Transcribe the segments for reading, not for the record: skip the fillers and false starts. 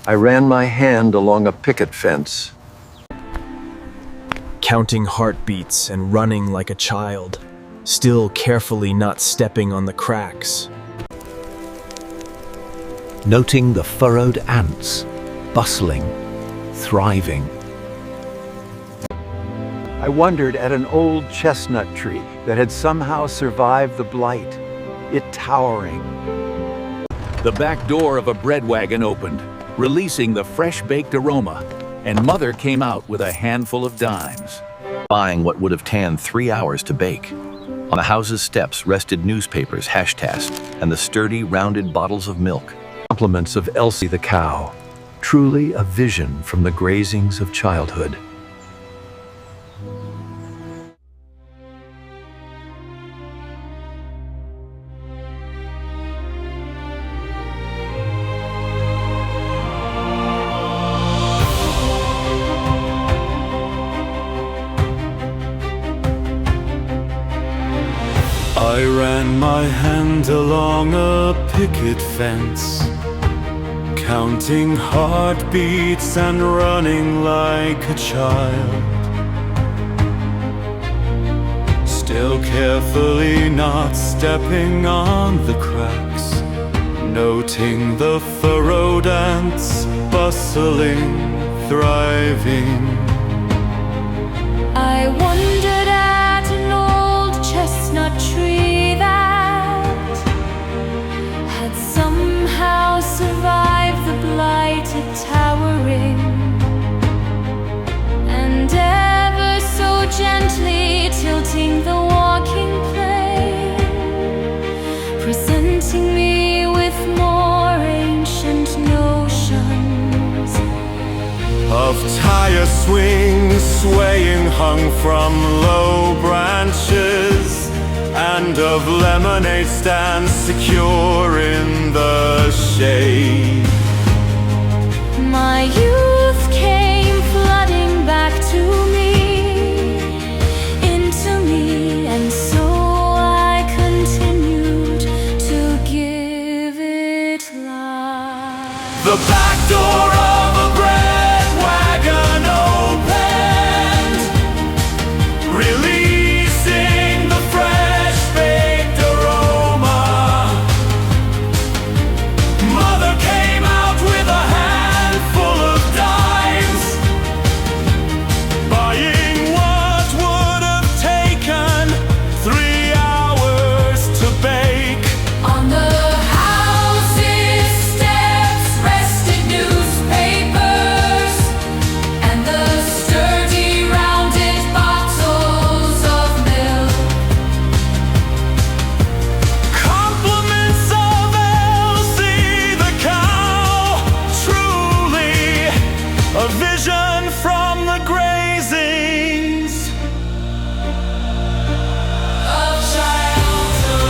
I ran my hand along a picket fence. Counting heartbeats and running like a child, still carefully not stepping on the cracks. Noting the furrowed ants, bustling, thriving. I wondered at an old chestnut tree that had somehow survived the blight, it towering. The back door of a bread wagon opened, releasing the fresh-baked aroma, and Mother came out with a handful of dimes. Buying what would have taken 3 hours to bake. On the house's steps rested newspapers hash-tasked and the sturdy, rounded bottles of milk. Compliments of Elsie the cow, truly a vision from the grazings of childhood. I ran my hand along a picket fence, counting heartbeats and running like a child, still carefully not stepping on the cracks, noting the furrowed ants, bustling, thriving. I wondered at an old chestnut tree that had somehow survived the blighted towering, and ever so gently tilting the walking plane, presenting me with more ancient notions of tire swings swaying hung from low branches, and of lemonade stands secure in the shade. My youth came flooding back to me, into me, and so I continued to give it life. The back door of a bread wagon opened, releasing the fresh-baked aroma. Mother came out with a handful of dimes, buying what would have taken 3 hours to bake. On the house's steps rested newspapers and the sturdy rounded bottles of milk. Compliments of Elsie the cow, truly a vision from the grazings Of childhood.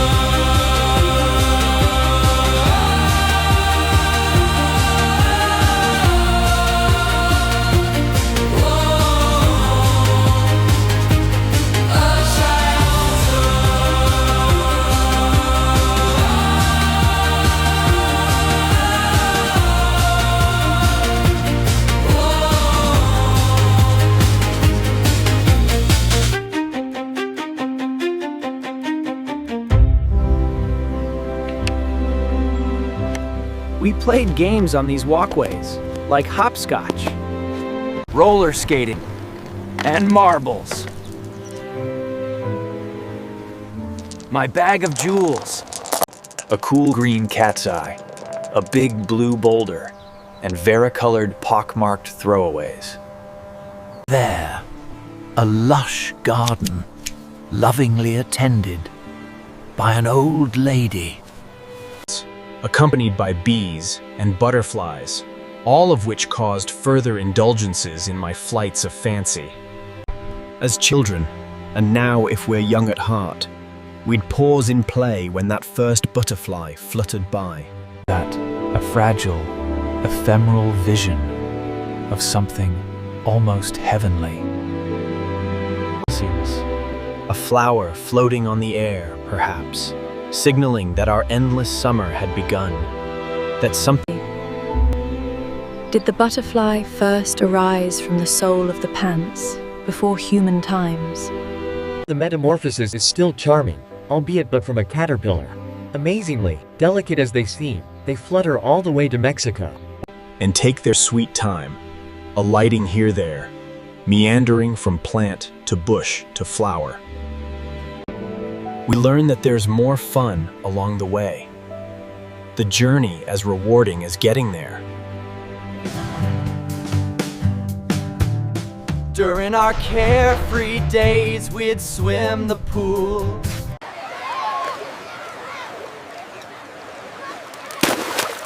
We played games on these walkways, like hopscotch, roller skating, and marbles. My bag of jewels, a cool green cat's eye, a big blue boulder, and varicolored pockmarked throwaways. There, a lush garden, lovingly attended by an old lady. Accompanied by bees and butterflies, all of which caused further indulgences in my flights of fancy. As children, and now if we're young at heart, we'd pause in play when that first butterfly fluttered by. That a fragile, ephemeral vision of something almost heavenly. A flower floating on the air, perhaps, signaling that our endless summer had begun, that something Did the butterfly first arise from the sole of the pants before human times? The metamorphosis is still charming, albeit but from a caterpillar. Amazingly, delicate as they seem, they flutter all the way to Mexico. And take their sweet time, alighting here there, meandering from plant to bush to flower. We learn that there's more fun along the way. The journey as rewarding as getting there. During our carefree days, we'd swim the pool.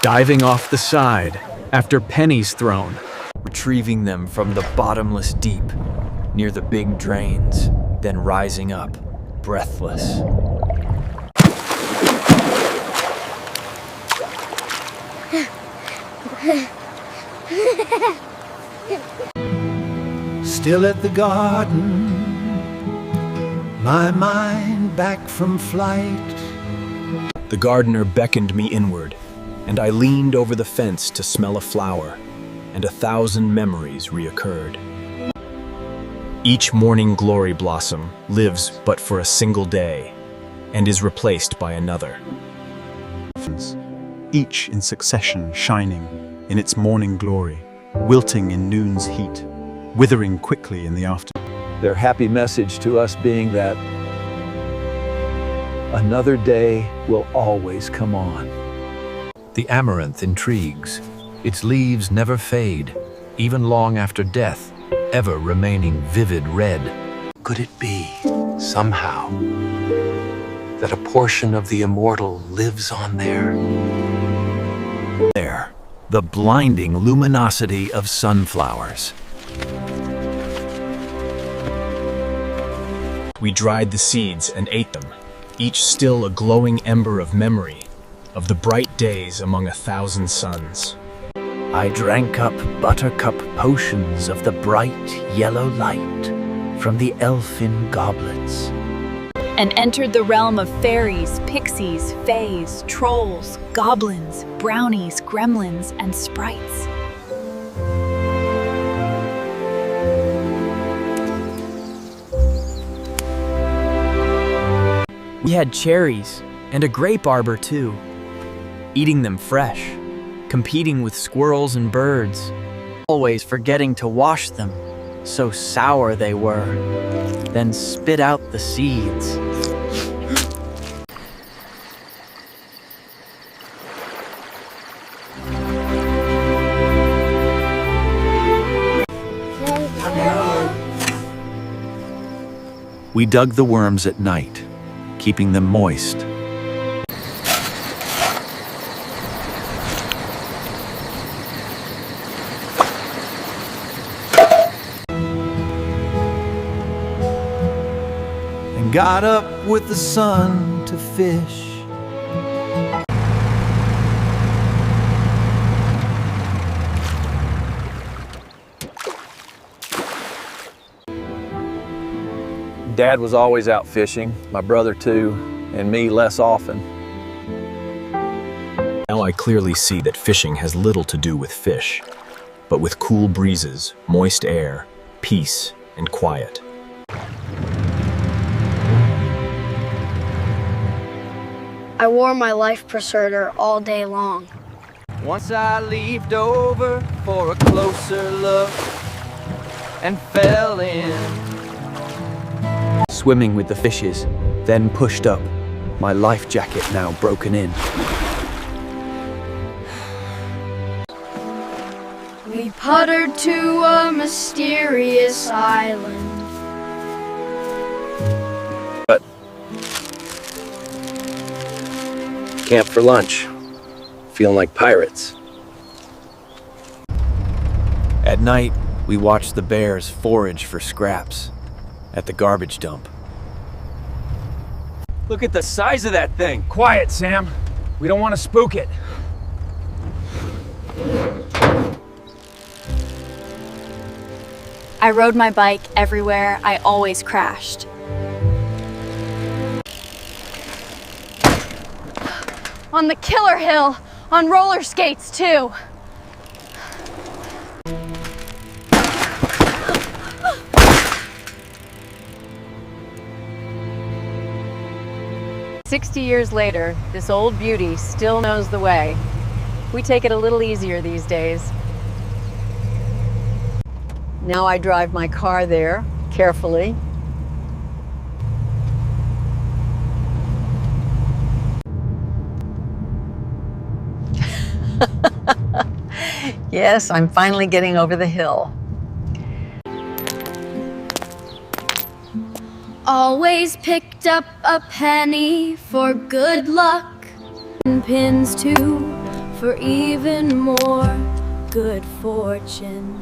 Diving off the side after pennies thrown. Retrieving them from the bottomless deep, near the big drains, then rising up, breathless. Still at the garden, my mind back from flight. The gardener beckoned me inward, and I leaned over the fence to smell a flower, and 1,000 memories reoccurred. Each morning glory blossom lives but for a single day, and is replaced by another. Each in succession shining in its morning glory, wilting in noon's heat, withering quickly in the afternoon. Their happy message to us being that another day will always come on. The amaranth intrigues. Its leaves never fade, even long after death, ever remaining vivid red. Could it be, somehow, that a portion of the immortal lives on there? There, the blinding luminosity of sunflowers. We dried the seeds and ate them, each still a glowing ember of memory, of the bright days among 1,000 suns. I drank up buttercup potions of the bright yellow light from the elfin goblets. And entered the realm of fairies, pixies, fays, trolls, goblins, brownies, gremlins, and sprites. We had cherries, and a grape arbor too. Eating them fresh, competing with squirrels and birds, always forgetting to wash them, so sour they were, then spit out the seeds. We dug the worms at night, keeping them moist. And got up with the sun to fish. Dad was always out fishing, my brother too, and me less often. Now I clearly see that fishing has little to do with fish, but with cool breezes, moist air, peace, and quiet. I wore my life preserver all day long. Once I leaped over for a closer look and fell in. Swimming with the fishes, then pushed up, my life jacket now broken in. We puttered to a mysterious island. Camp for lunch. Feeling like pirates. At night, we watched the bears forage for scraps at the garbage dump. Look at the size of that thing! Quiet, Sam. We don't want to spook it. I rode my bike everywhere. I always crashed. On the killer hill, on roller skates too. 60 years later, this old beauty still knows the way. We take it a little easier these days. Now I drive my car there carefully. Yes, I'm finally getting over the hill. Always picked up a penny for good luck, and pins too for even more good fortune.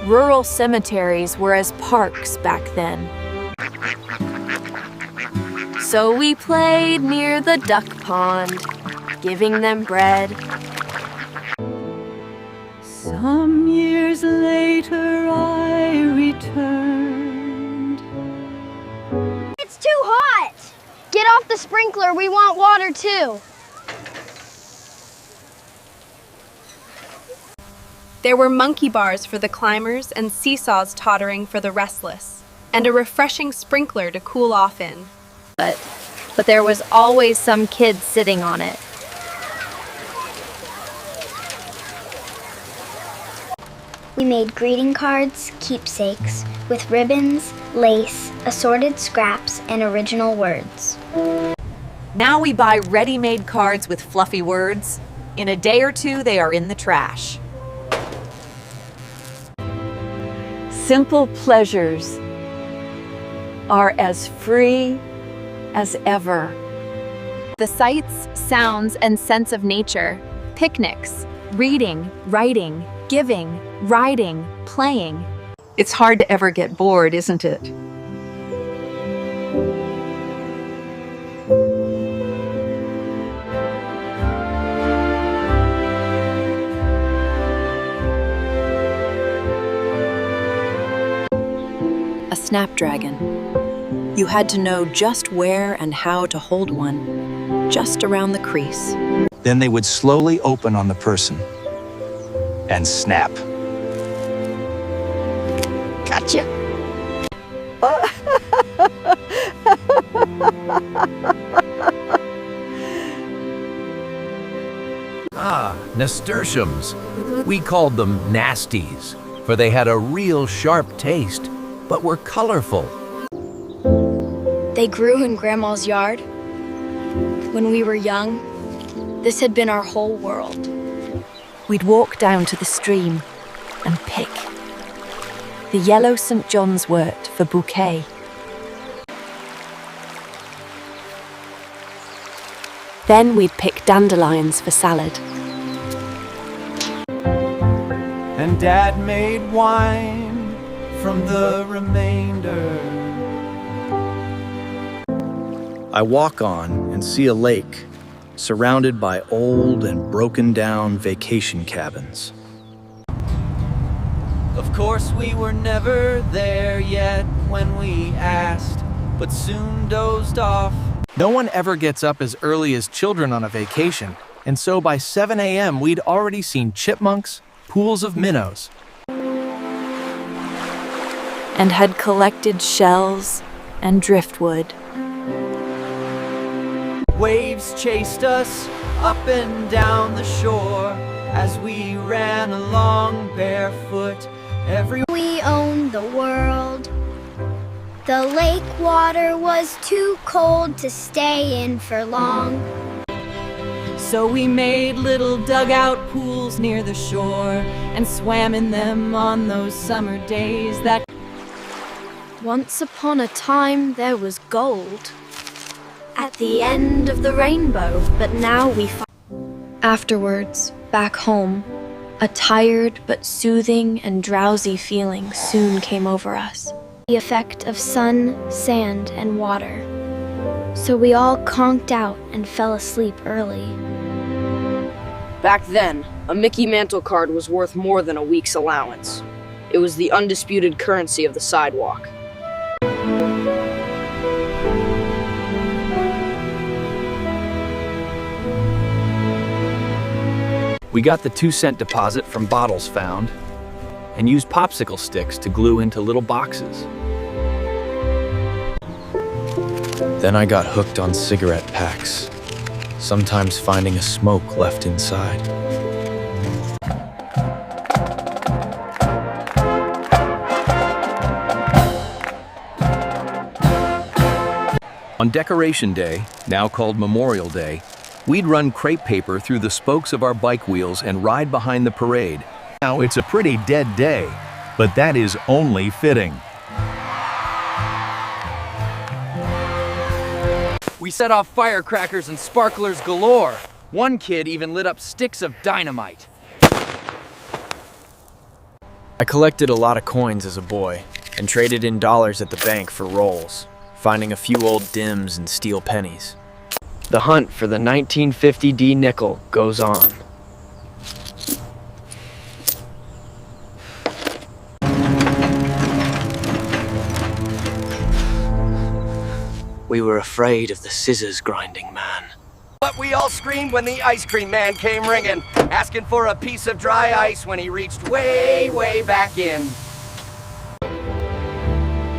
Rural cemeteries were as parks back then. So we played near the duck pond, giving them bread. Some years later I returned. It's too hot! Get off the sprinkler, we want water too. There were monkey bars for the climbers and seesaws tottering for the restless, and a refreshing sprinkler to cool off in. But there was always some kid sitting on it. We made greeting cards, keepsakes, with ribbons, lace, assorted scraps, and original words. Now we buy ready-made cards with fluffy words. In a day or two, they are in the trash. Simple pleasures are as free as ever. The sights, sounds, and sense of nature, picnics, reading, writing, giving, riding, playing. It's hard to ever get bored, isn't it? A snapdragon. You had to know just where and how to hold one, just around the crease. Then they would slowly open on the person and snap. Gotcha. Nasturtiums. We called them nasties, for they had a real sharp taste, but were colorful. They grew in Grandma's yard. When we were young, this had been our whole world. We'd walk down to the stream and pick. The yellow St. John's wort for bouquet. Then we'd pick dandelions for salad. And Dad made wine from the remainder. I walk on and see a lake surrounded by old and broken down vacation cabins. Of course we were never there yet when we asked, but soon dozed off. No one ever gets up as early as children on a vacation, and so by 7 a.m. we'd already seen chipmunks, pools of minnows, and had collected shells and driftwood. Waves chased us up and down the shore as we ran along barefoot. We owned the world. The lake water was too cold to stay in for long. So we made little dugout pools near the shore and swam in them on those summer days that... Once upon a time, there was gold at the end of the rainbow, but now we Afterwards, back home, a tired but soothing and drowsy feeling soon came over us. The effect of sun, sand, and water. So we all conked out and fell asleep early. Back then, a Mickey Mantle card was worth more than a week's allowance. It was the undisputed currency of the sidewalk. We got the 2-cent deposit from bottles found. and used popsicle sticks to glue into little boxes. Then I got hooked on cigarette packs, sometimes finding a smoke left inside. On Decoration Day, now called Memorial Day, we'd run crepe paper through the spokes of our bike wheels and ride behind the parade. Now, it's a pretty dead day, but that is only fitting. We set off firecrackers and sparklers galore. One kid even lit up sticks of dynamite. I collected a lot of coins as a boy and traded in dollars at the bank for rolls, finding a few old dims and steel pennies. The hunt for the 1950 D nickel goes on. We were afraid of the scissors grinding man. But we all screamed when the ice cream man came ringing, asking for a piece of dry ice when he reached way, way back in.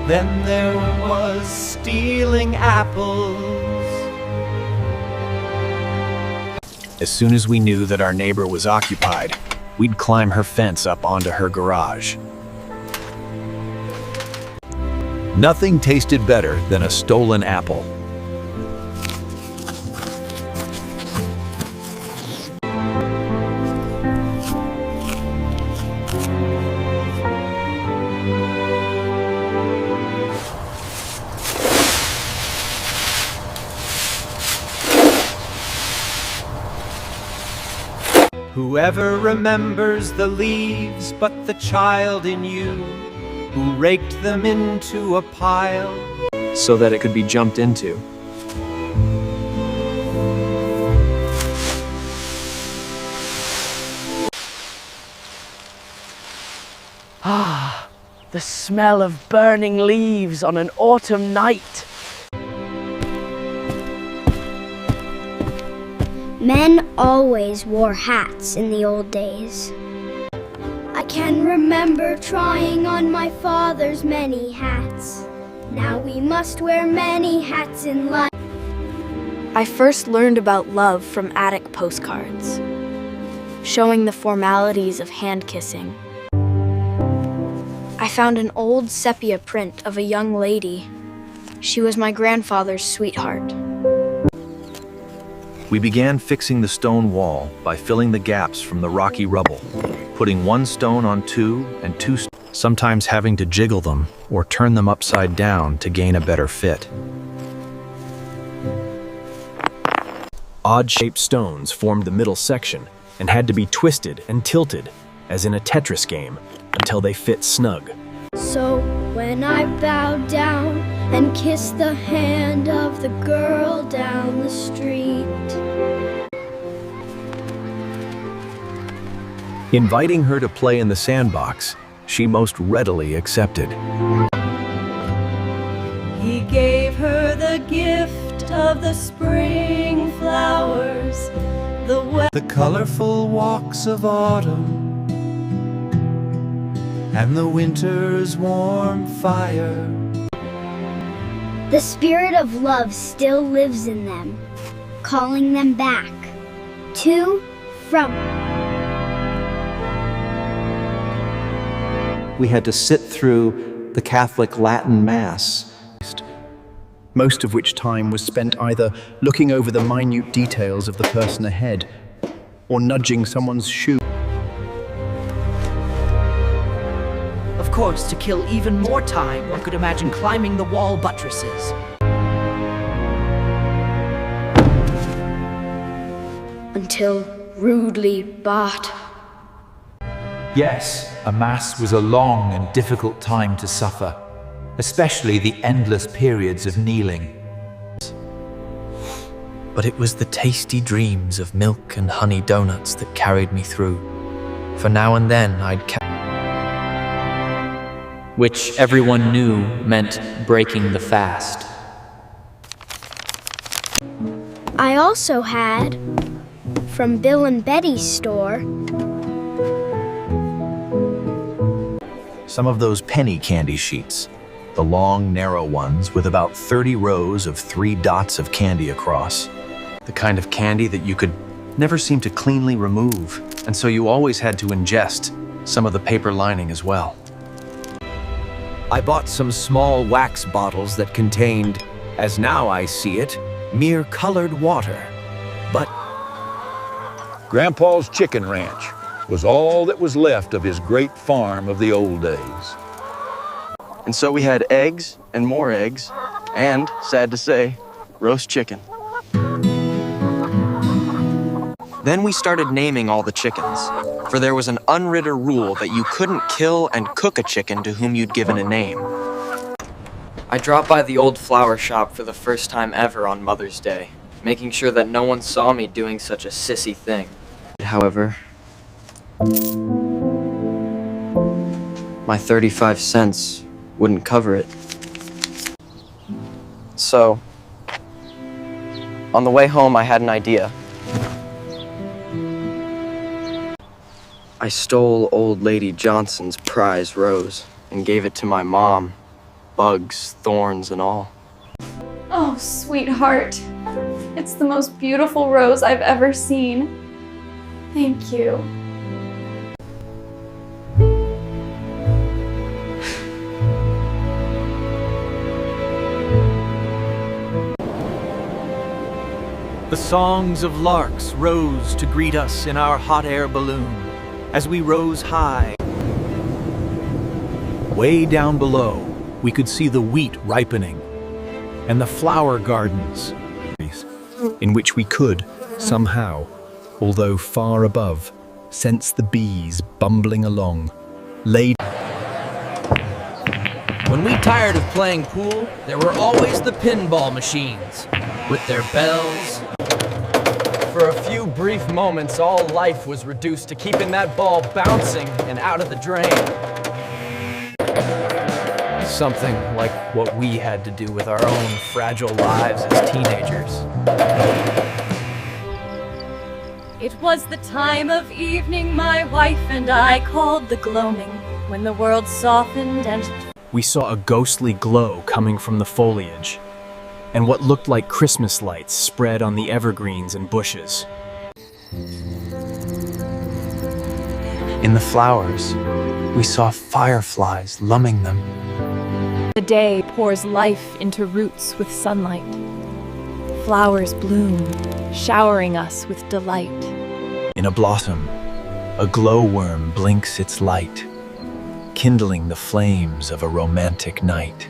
Then there was stealing apples. As soon as we knew that our neighbor was occupied, we'd climb her fence up onto her garage. Nothing tasted better than a stolen apple. Whoever remembers the leaves but the child in you, who raked them into a pile so that it could be jumped into. Ah, the smell of burning leaves on an autumn night. Men always wore hats in the old days. I can remember trying on my father's many hats. Now we must wear many hats in life. I first learned about love from attic postcards, showing the formalities of hand kissing. I found an old sepia print of a young lady. She was my grandfather's sweetheart. We began fixing the stone wall by filling the gaps from the rocky rubble, putting one stone on two and two, sometimes having to jiggle them or turn them upside down to gain a better fit. Odd-shaped stones formed the middle section and had to be twisted and tilted, as in a Tetris game, until they fit snug. So when I bowed down and kissed the hand of the girl down the street, Inviting her to play in the sandbox, she most readily accepted. He gave her the gift of the spring flowers, the colorful walks of autumn, and the winter's warm fire. the spirit of love still lives in them, calling them back to, from. We had to sit through the Catholic Latin Mass, most of which time was spent either looking over the minute details of the person ahead or nudging someone's shoe. Of course, to kill even more time, one could imagine climbing the wall buttresses. Until rudely bought. Yes, a Mass was a long and difficult time to suffer, especially the endless periods of kneeling. But it was the tasty dreams of milk and honey donuts that carried me through. For now and then I'd which everyone knew meant breaking the fast. I also had, from Bill and Betty's store, Some of those penny candy sheets, the long, narrow ones with about 30 rows of 3 dots of candy across. The kind of candy that you could never seem to cleanly remove, and so you always had to ingest some of the paper lining as well. I bought some small wax bottles that contained, as now I see it, mere colored water. But Grandpa's chicken ranch was all that was left of his great farm of the old days. And so we had eggs and more eggs, and, sad to say, roast chicken. Then we started naming all the chickens, for there was an unwritten rule that you couldn't kill and cook a chicken to whom you'd given a name. I dropped by the old flower shop for the first time ever on Mother's Day, making sure that no one saw me doing such a sissy thing. However, my 35 cents wouldn't cover it. So, on the way home, I had an idea. I stole old lady Johnson's prize rose and gave it to my mom, bugs, thorns, and all. Oh, sweetheart. It's the most beautiful rose I've ever seen. Thank you. The songs of larks rose to greet us in our hot air balloon as we rose high. Way down below, we could see the wheat ripening and the flower gardens in which we could, somehow, although far above, sense the bees bumbling along, laid. When we tired of playing pool, there were always the pinball machines, with their bells. For a few brief moments, all life was reduced to keeping that ball bouncing and out of the drain. Something like what we had to do with our own fragile lives as teenagers. It was the time of evening my wife and I called the gloaming, when the world softened and... We saw a ghostly glow coming from the foliage, and what looked like Christmas lights spread on the evergreens and bushes. In the flowers, we saw fireflies lumming them. The day pours life into roots with sunlight. Flowers bloom, showering us with delight. In a blossom, a glowworm blinks its light, kindling the flames of a romantic night.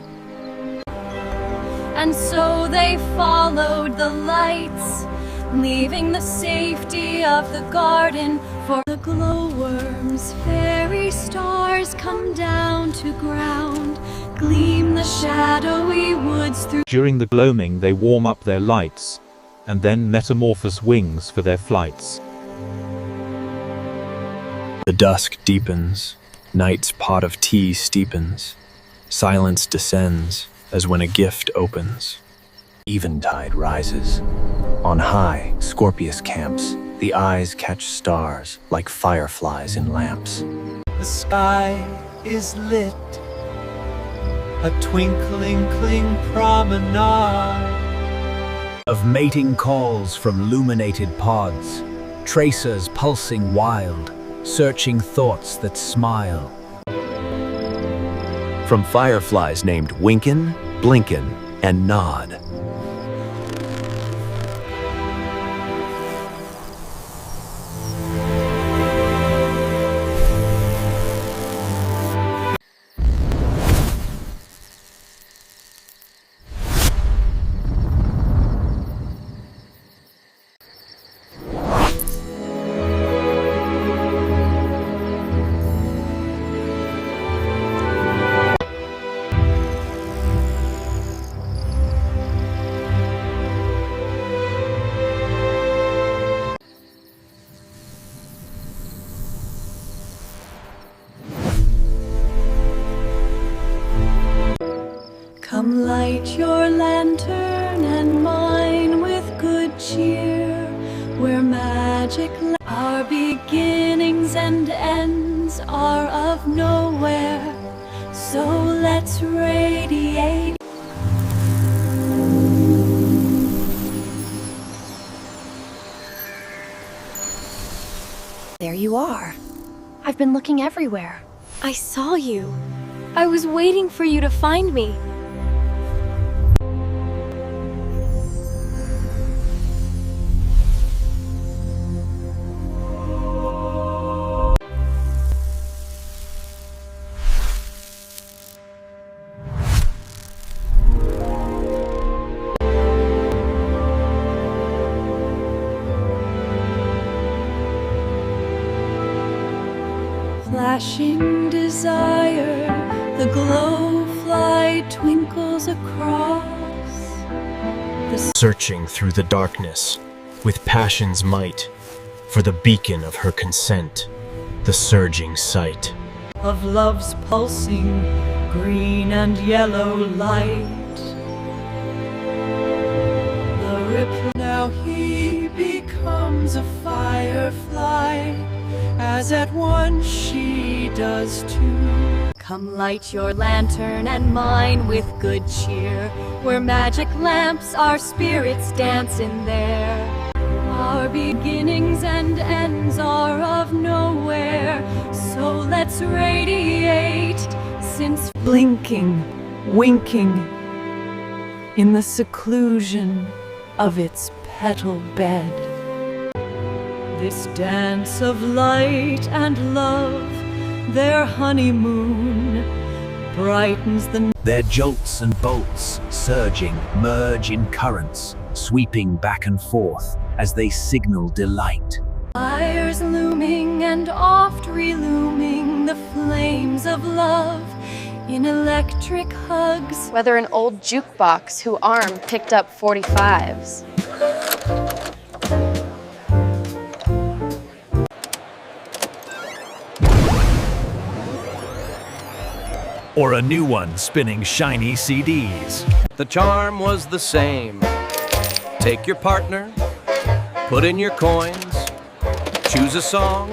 And so they followed the lights, leaving the safety of the garden for the glowworms. Fairy stars come down to ground, gleam the shadowy woods through. During the gloaming they warm up their lights, and then metamorphose wings for their flights. The dusk deepens, night's pot of tea steepens, silence descends as when a gift opens. Eventide rises. On high, Scorpius camps, the eyes catch stars like fireflies in lamps. The sky is lit, a twinkling promenade of mating calls from luminated pods, tracers pulsing wild, searching thoughts that smile. From fireflies named Winkin', Blinkin', and Nod. Come light your lantern and mine with good cheer, where magic our beginnings and ends are of nowhere. So let's radiate. There you are. I've been looking everywhere. I saw you. I was waiting for you to find me. Flashing desire, the glow fly twinkles across the Searching through the darkness, with passion's might, for the beacon of her consent, the surging sight. of love's pulsing green and yellow light. The ripple now he becomes a firefly, as at once she does too. Come light your lantern and mine with good cheer, where magic lamps our spirits dance in there. Our beginnings and ends are of nowhere, so let's radiate, since blinking, winking, in the seclusion of its petal bed. This dance of light and love, their honeymoon, brightens the Their jolts and bolts, surging, merge in currents, sweeping back and forth as they signal delight. fires looming and oft relooming, the flames of love in electric hugs. Whether an old jukebox whose arm picked up 45s. Or a new one spinning shiny CDs. The charm was the same. Take your partner, put in your coins, choose a song.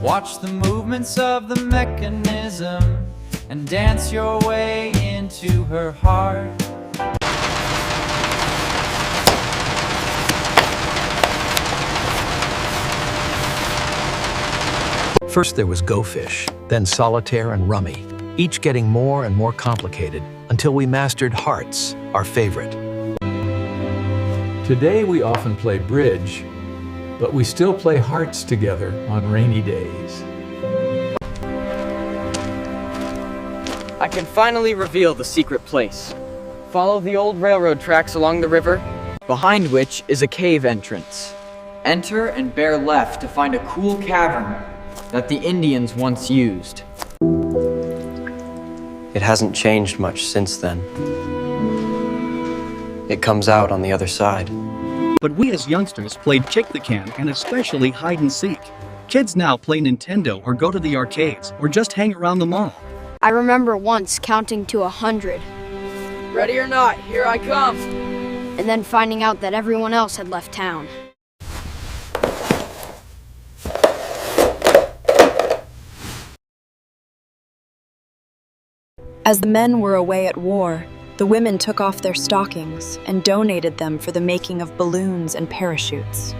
Watch the movements of the mechanism and dance your way into her heart. First there was Go Fish, then Solitaire and Rummy, each getting more and more complicated until we mastered Hearts, our favorite. Today we often play bridge, but we still play hearts together on rainy days. I can finally reveal the secret place. Follow the old railroad tracks along the river, behind which is a cave entrance. Enter and bear left to find a cool cavern that the Indians once used. It hasn't changed much since then. It comes out on the other side. But we as youngsters played kick the can and especially hide and seek. Kids now play Nintendo or go to the arcades or just hang around the mall. I remember once counting to 100. Ready or not, here I come. And then finding out that everyone else had left town. As the men were away at war, the women took off their stockings and donated them for the making of balloons and parachutes.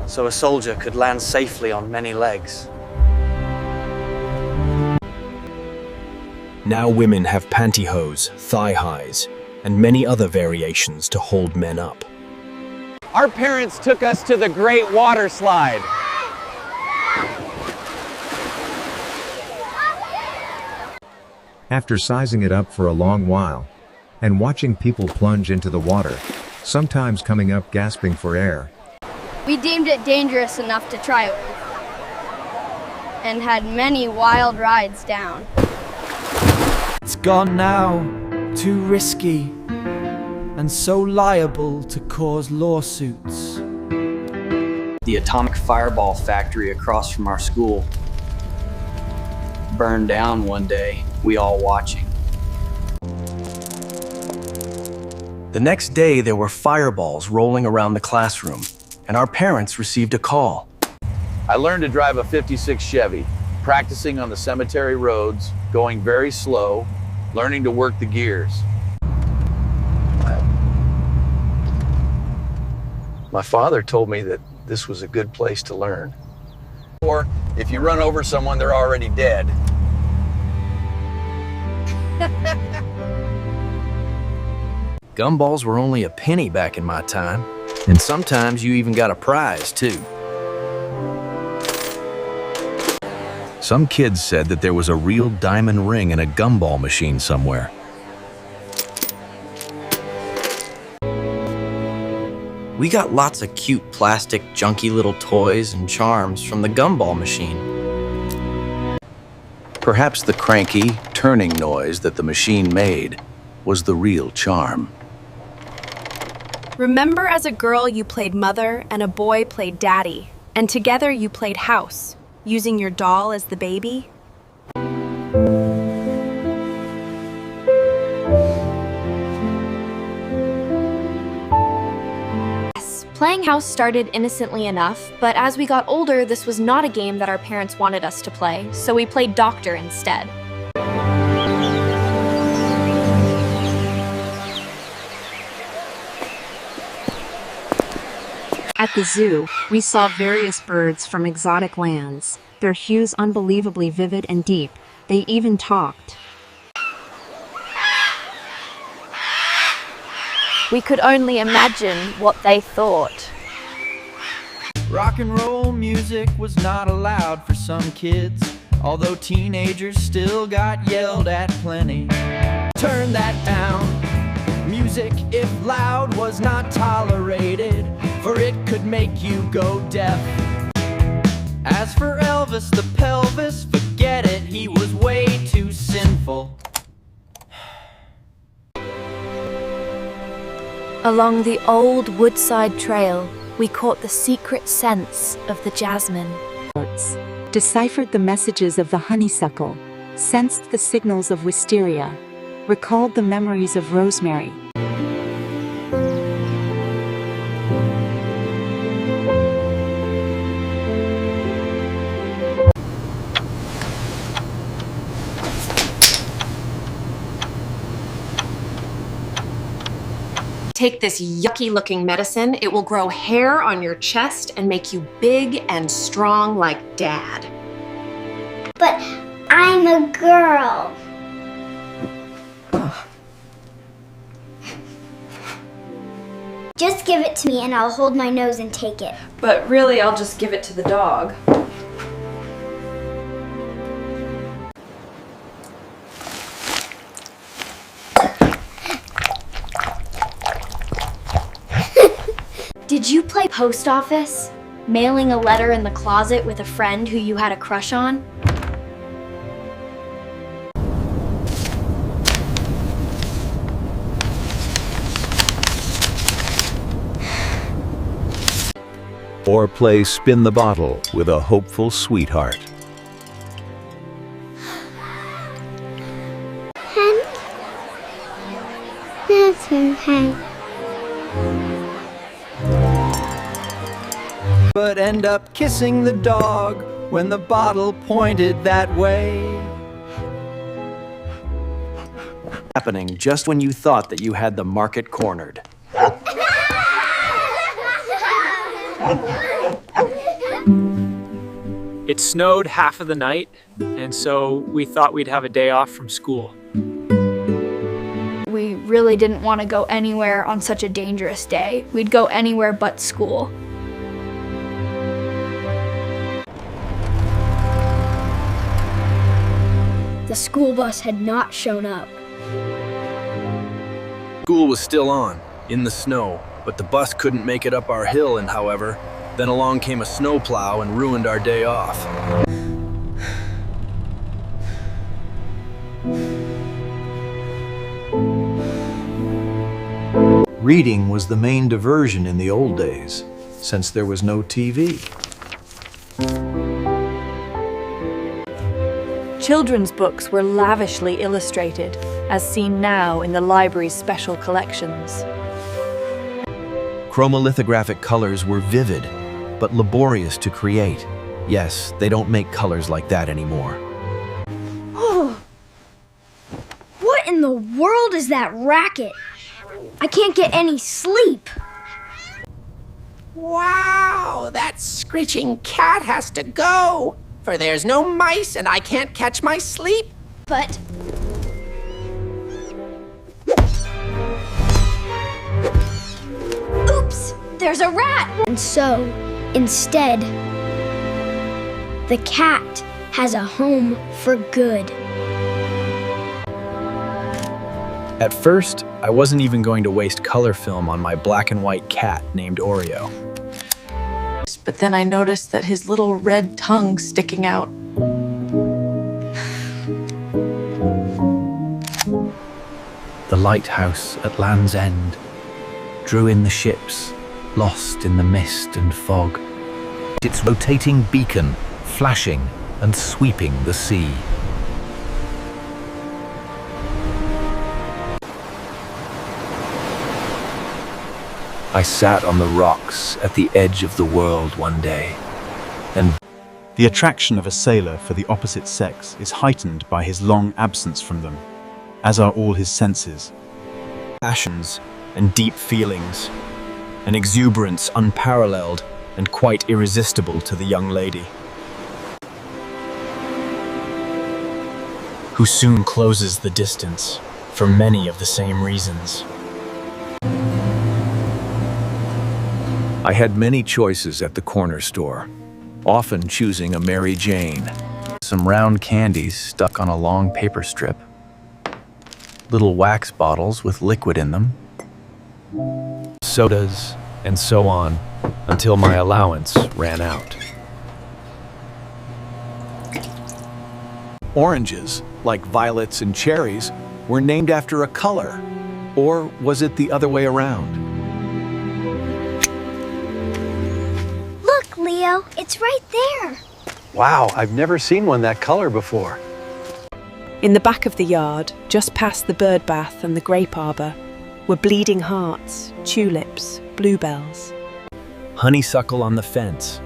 So a soldier could land safely on many legs. Now women have pantyhose, thigh highs, and many other variations to hold men up. Our parents took us to the Great Water Slide. After sizing it up for a long while, and watching people plunge into the water, sometimes coming up gasping for air. We deemed it dangerous enough to try it, and had many wild rides down. It's gone now, too risky, and so liable to cause lawsuits. The atomic fireball factory across from our school burned down one day, we all watching. The next day there were fireballs rolling around the classroom, and our parents received a call. I learned to drive a '56 Chevy. practicing on the cemetery roads, going very slow, learning to work the gears. My father told me that this was a good place to learn. Or if you run over someone, they're already dead. Gumballs were only a penny back in my time, and sometimes you even got a prize too. Some kids said that there was a real diamond ring in a gumball machine somewhere. We got lots of cute plastic junky little toys and charms from the gumball machine. Perhaps the cranky, turning noise that the machine made was the real charm. Remember, as a girl you played mother and a boy played daddy, and together you played house, using your doll as the baby? Yes, playing house started innocently enough, but as we got older, this was not a game that our parents wanted us to play, so we played doctor instead. At the zoo, we saw various birds from exotic lands, their hues unbelievably vivid and deep. They even talked. We could only imagine what they thought. Rock and roll music was not allowed for some kids, although teenagers still got yelled at plenty. Turn that down. Music, if loud, was not tolerated, for it could make you go deaf. As for Elvis the pelvis, forget it, he was way too sinful. Along the old woodside trail, we caught the secret scents of the jasmine. Deciphered the messages of the honeysuckle, sensed the signals of wisteria, recalled the memories of rosemary. Take this yucky looking medicine, it will grow hair on your chest and make you big and strong like Dad. But I'm a girl. Just give it to me and I'll hold my nose and take it. But really, I'll just give it to the dog. Did you play post office? Mailing a letter in the closet with a friend who you had a crush on? Or play spin the bottle with a hopeful sweetheart. That's okay. But end up kissing the dog when the bottle pointed that way. Happening just when you thought that you had the market cornered. It snowed half of the night, and so we thought we'd have a day off from school. We really didn't want to go anywhere on such a dangerous day. We'd go anywhere but school. The school bus had not shown up. School was still on, in the snow, but the bus couldn't make it up our hill, and however, then along came a snowplow and ruined our day off. Reading was the main diversion in the old days, since there was no TV. Children's books were lavishly illustrated, as seen now in the library's special collections. Chromolithographic colors were vivid, but laborious to create, Yes, they don't make colors like that anymore. Oh, what in the world is that racket? I can't get any sleep. Wow, that screeching cat has to go, for there's no mice and I can't catch my sleep. But oops, there's a rat. And so, instead, the cat has a home for good. At first, I wasn't even going to waste color film on my black and white cat named Oreo. But then I noticed that his little red tongue sticking out. The lighthouse at Land's End drew in the ships, lost in the mist and fog. Its rotating beacon, flashing and sweeping the sea. I sat on the rocks at the edge of the world one day, and the attraction of a sailor for the opposite sex is heightened by his long absence from them, as are all his senses. Passions and deep feelings, an exuberance unparalleled and quite irresistible to the young lady, who soon closes the distance for many of the same reasons. I had many choices at the corner store, often choosing a Mary Jane. Some round candies stuck on a long paper strip, little wax bottles with liquid in them, sodas, and so on, until my allowance ran out. Oranges, like violets and cherries, were named after a color, or was it the other way around? Leo, it's right there. Wow, I've never seen one that color before. In the back of the yard, just past the bird bath and the grape arbor, were bleeding hearts, tulips, bluebells. Honeysuckle on the fence,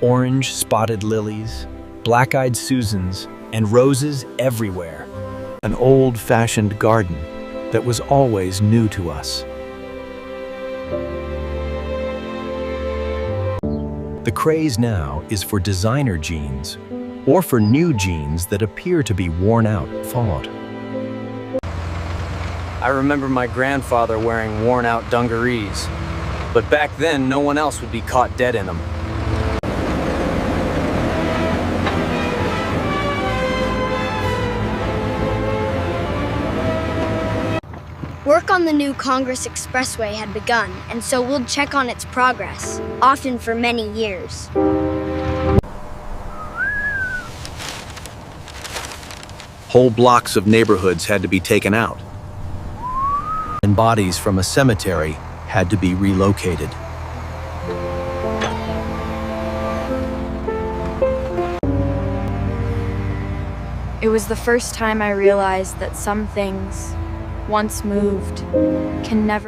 orange spotted lilies, black-eyed Susans, and roses everywhere. An old-fashioned garden that was always new to us. The craze now is for designer jeans, or for new jeans that appear to be worn out, thawed. I remember my grandfather wearing worn-out dungarees, but back then no one else would be caught dead in them. Work on the new Congress Expressway had begun, and so we'll check on its progress, often for many years. Whole blocks of neighborhoods had to be taken out, and bodies from a cemetery had to be relocated. It was the first time I realized that some things, once moved, can never